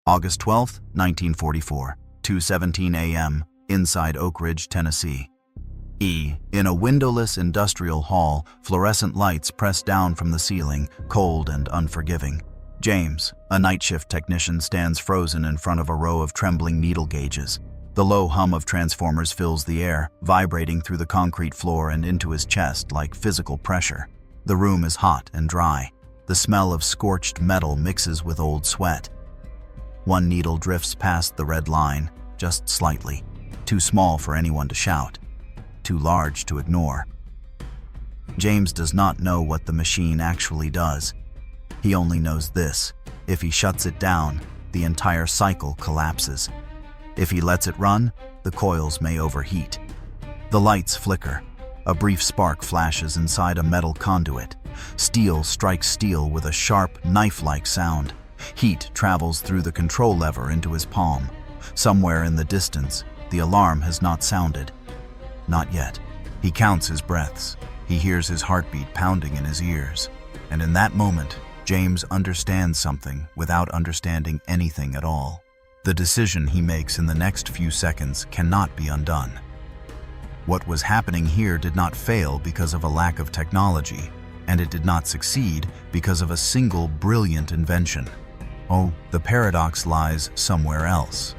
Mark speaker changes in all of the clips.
Speaker 1: August 12, 1944, 2:17 a.m., inside Oak Ridge, Tennessee. In a windowless industrial hall, fluorescent lights press down from the ceiling, cold and unforgiving. James, a night shift technician, stands frozen in front of a row of trembling needle gauges. The low hum of transformers fills the air, vibrating through the concrete floor and into his chest like physical pressure. The room is hot and dry. The smell of scorched metal mixes with old sweat. One needle drifts past the red line, just slightly, too small for anyone to shout, too large to ignore. James does not know what the machine actually does. He only knows this: if he shuts it down, the entire cycle collapses. If he lets it run, the coils may overheat. The lights flicker. A brief spark flashes inside a metal conduit. Steel strikes steel with a sharp, knife-like sound. Heat travels through the control lever into his palm. Somewhere in the distance, the alarm has not sounded. Not yet. He counts his breaths. He hears his heartbeat pounding in his ears. And in that moment, James understands something without understanding anything at all. The decision he makes in the next few seconds cannot be undone. What was happening here did not fail because of a lack of technology, and it did not succeed because of a single brilliant invention. Oh, the paradox lies somewhere else.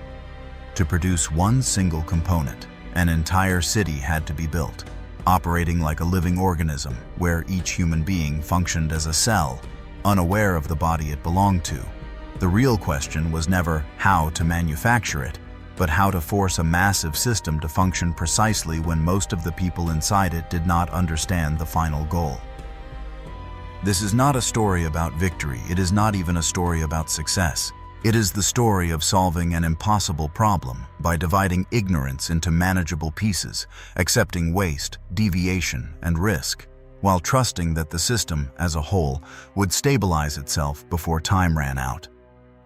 Speaker 1: To produce one single component, an entire city had to be built, operating like a living organism where each human being functioned as a cell, unaware of the body it belonged to. The real question was never how to manufacture it, but how to force a massive system to function precisely when most of the people inside it did not understand the final goal. This is not a story about victory. It is not even a story about success. It is the story of solving an impossible problem by dividing ignorance into manageable pieces, accepting waste, deviation, and risk, while trusting that the system, as a whole, would stabilize itself before time ran out.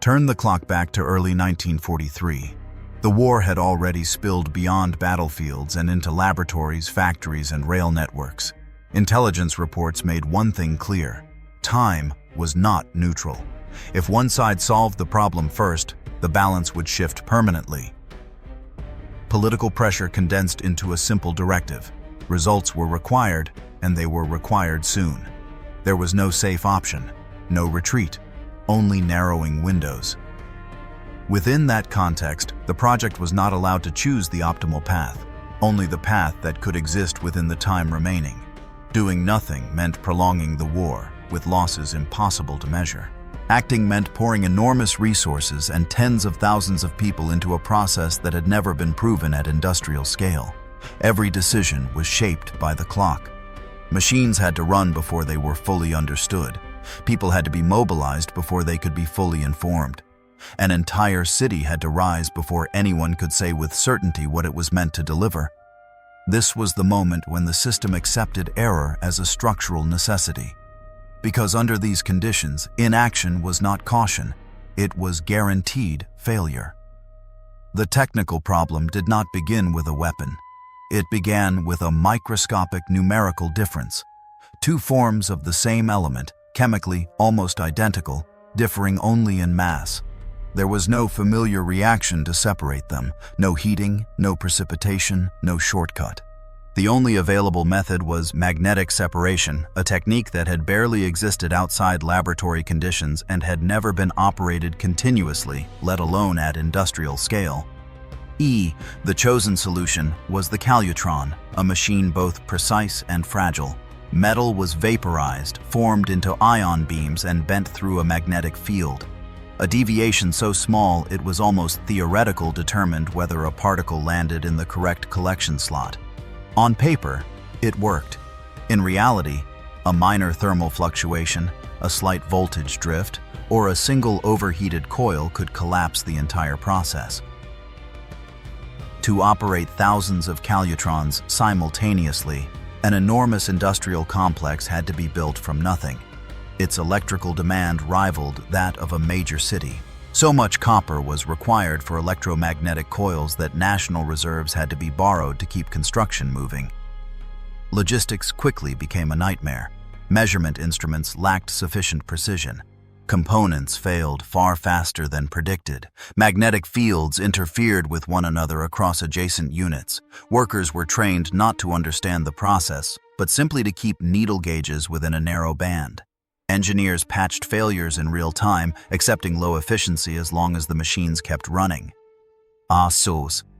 Speaker 1: Turn the clock back to early 1943. The war had already spilled beyond battlefields and into laboratories, factories, and rail networks. Intelligence reports made one thing clear: time was not neutral. If one side solved the problem first, the balance would shift permanently. Political pressure condensed into a simple directive. Results were required, and they were required soon. There was no safe option, no retreat, only narrowing windows. Within that context, the project was not allowed to choose the optimal path, only the path that could exist within the time remaining. Doing nothing meant prolonging the war, with losses impossible to measure. Acting meant pouring enormous resources and tens of thousands of people into a process that had never been proven at industrial scale. Every decision was shaped by the clock. Machines had to run before they were fully understood. People had to be mobilized before they could be fully informed. An entire city had to rise before anyone could say with certainty what it was meant to deliver. This was the moment when the system accepted error as a structural necessity. Because under these conditions, inaction was not caution, it was guaranteed failure. The technical problem did not begin with a weapon. It began with a microscopic numerical difference. Two forms of the same element, chemically almost identical, differing only in mass. There was no familiar reaction to separate them, no heating, no precipitation, no shortcut. The only available method was magnetic separation, a technique that had barely existed outside laboratory conditions and had never been operated continuously, let alone at industrial scale. The chosen solution was the Calutron, a machine both precise and fragile. Metal was vaporized, formed into ion beams, and bent through a magnetic field. A deviation so small it was almost theoretical determined whether a particle landed in the correct collection slot. On paper, it worked. In reality, a minor thermal fluctuation, a slight voltage drift, or a single overheated coil could collapse the entire process. To operate thousands of Calutrons simultaneously, an enormous industrial complex had to be built from nothing. Its electrical demand rivaled that of a major city. So much copper was required for electromagnetic coils that national reserves had to be borrowed to keep construction moving. Logistics quickly became a nightmare. Measurement instruments lacked sufficient precision. Components failed far faster than predicted. Magnetic fields interfered with one another across adjacent units. Workers were trained not to understand the process, but simply to keep needle gauges within a narrow band. Engineers patched failures in real time, accepting low efficiency as long as the machines kept running.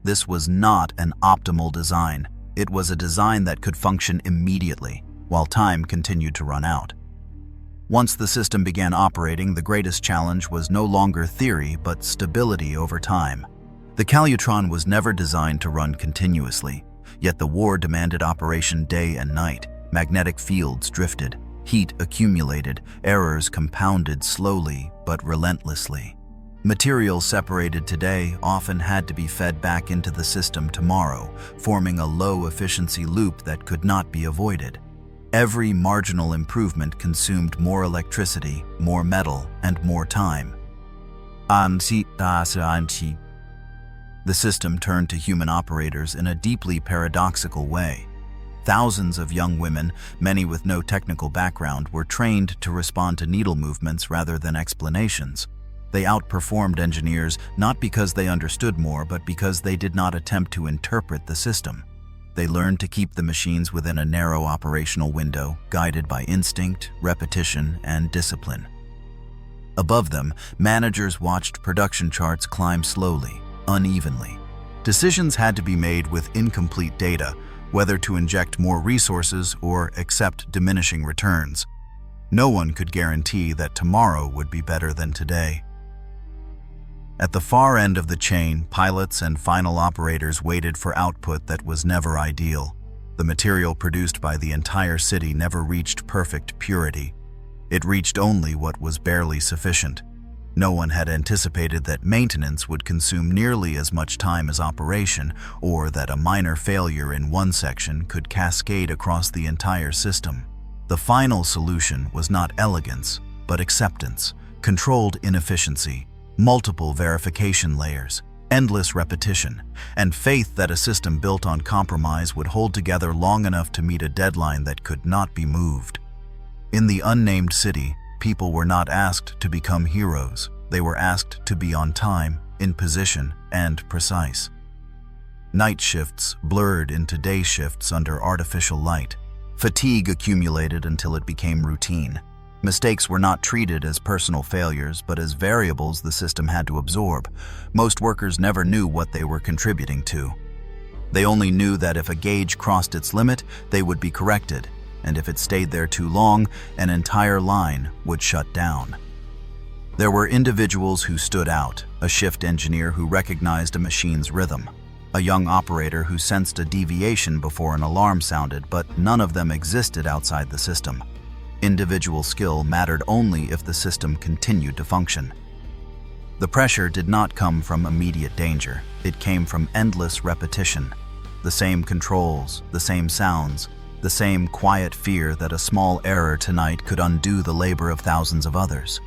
Speaker 1: This was not an optimal design. It was a design that could function immediately, while time continued to run out. Once the system began operating, the greatest challenge was no longer theory, but stability over time. The Calutron was never designed to run continuously, yet the war demanded operation day and night. Magnetic fields drifted, heat accumulated, errors compounded slowly but relentlessly. Materials separated today often had to be fed back into the system tomorrow, forming a low-efficiency loop that could not be avoided. Every marginal improvement consumed more electricity, more metal, and more time. The system turned to human operators in a deeply paradoxical way. Thousands of young women, many with no technical background, were trained to respond to needle movements rather than explanations. They outperformed engineers not because they understood more, but because they did not attempt to interpret the system. They learned to keep the machines within a narrow operational window, guided by instinct, repetition, and discipline. Above them, managers watched production charts climb slowly, unevenly. Decisions had to be made with incomplete data, whether to inject more resources or accept diminishing returns. No one could guarantee that tomorrow would be better than today. At the far end of the chain, pilots and final operators waited for output that was never ideal. The material produced by the entire city never reached perfect purity. It reached only what was barely sufficient. No one had anticipated that maintenance would consume nearly as much time as operation, or that a minor failure in one section could cascade across the entire system. The final solution was not elegance, but acceptance, controlled inefficiency, multiple verification layers, endless repetition, and faith that a system built on compromise would hold together long enough to meet a deadline that could not be moved. In the unnamed city, people were not asked to become heroes. They were asked to be on time, in position, and precise. Night shifts blurred into day shifts under artificial light. Fatigue accumulated until it became routine. Mistakes were not treated as personal failures, but as variables the system had to absorb. Most workers never knew what they were contributing to. They only knew that if a gauge crossed its limit, they would be corrected, and if it stayed there too long, an entire line would shut down. There were individuals who stood out, a shift engineer who recognized a machine's rhythm, a young operator who sensed a deviation before an alarm sounded, but none of them existed outside the system. Individual skill mattered only if the system continued to function. The pressure did not come from immediate danger. It came from endless repetition. The same controls, the same sounds, the same quiet fear that a small error tonight could undo the labor of thousands of others.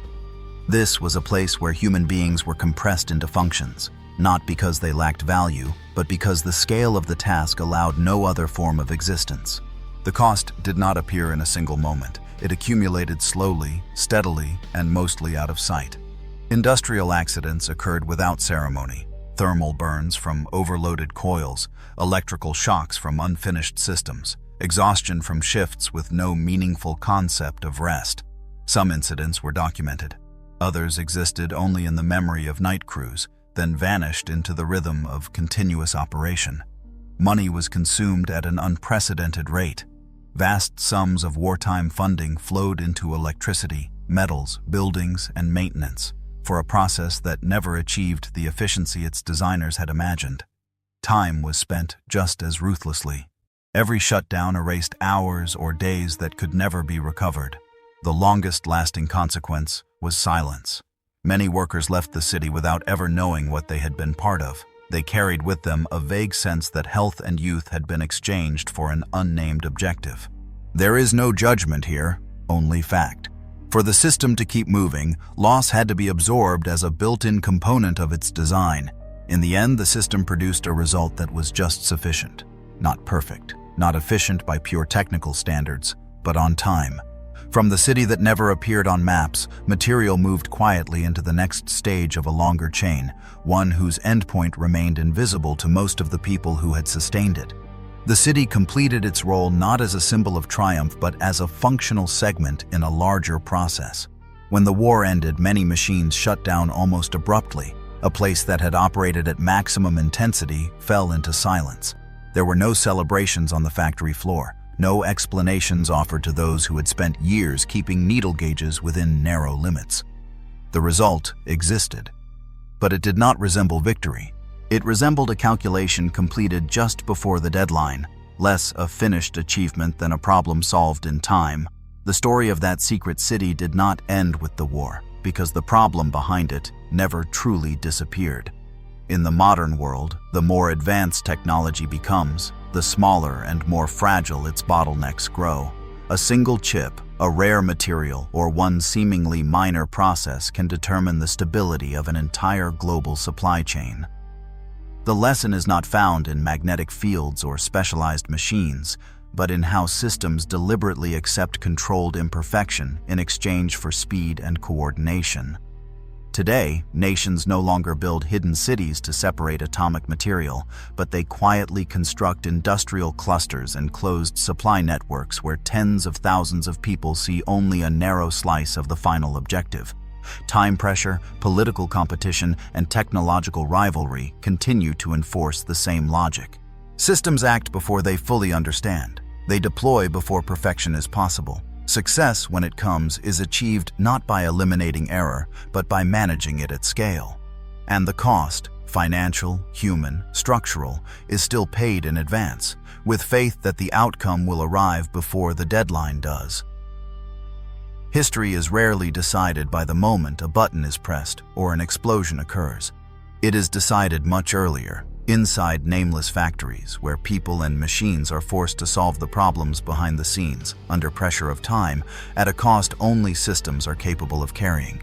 Speaker 1: This was a place where human beings were compressed into functions, not because they lacked value, but because the scale of the task allowed no other form of existence. The cost did not appear in a single moment. It accumulated slowly, steadily, and mostly out of sight. Industrial accidents occurred without ceremony. Thermal burns from overloaded coils, electrical shocks from unfinished systems, exhaustion from shifts with no meaningful concept of rest. Some incidents were documented. Others existed only in the memory of night crews, then vanished into the rhythm of continuous operation. Money was consumed at an unprecedented rate. Vast sums of wartime funding flowed into electricity, metals, buildings, and maintenance for a process that never achieved the efficiency its designers had imagined. Time was spent just as ruthlessly. Every shutdown erased hours or days that could never be recovered. The longest-lasting consequence was silence. Many workers left the city without ever knowing what they had been part of. They carried with them a vague sense that health and youth had been exchanged for an unnamed objective. There is no judgment here, only fact. For the system to keep moving, loss had to be absorbed as a built-in component of its design. In the end, the system produced a result that was just sufficient. Not perfect, not efficient by pure technical standards, but on time. From the city that never appeared on maps, material moved quietly into the next stage of a longer chain, one whose endpoint remained invisible to most of the people who had sustained it. The city completed its role not as a symbol of triumph but as a functional segment in a larger process. When the war ended, many machines shut down almost abruptly. A place that had operated at maximum intensity fell into silence. There were no celebrations on the factory floor, no explanations offered to those who had spent years keeping needle gauges within narrow limits. The result existed, but it did not resemble victory. It resembled a calculation completed just before the deadline, less a finished achievement than a problem solved in time. The story of that secret city did not end with the war, because the problem behind it never truly disappeared. In the modern world, the more advanced technology becomes, the smaller and more fragile its bottlenecks grow. A single chip, a rare material, or one seemingly minor process can determine the stability of an entire global supply chain. The lesson is not found in magnetic fields or specialized machines, but in how systems deliberately accept controlled imperfection in exchange for speed and coordination. Today, nations no longer build hidden cities to separate atomic material, but they quietly construct industrial clusters and closed supply networks where tens of thousands of people see only a narrow slice of the final objective. Time pressure, political competition, and technological rivalry continue to enforce the same logic. Systems act before they fully understand. They deploy before perfection is possible. Success, when it comes, is achieved not by eliminating error, but by managing it at scale. And the cost, financial, human, structural, is still paid in advance, with faith that the outcome will arrive before the deadline does. History is rarely decided by the moment a button is pressed or an explosion occurs. It is decided much earlier, inside nameless factories where people and machines are forced to solve the problems behind the scenes, under pressure of time, at a cost only systems are capable of carrying.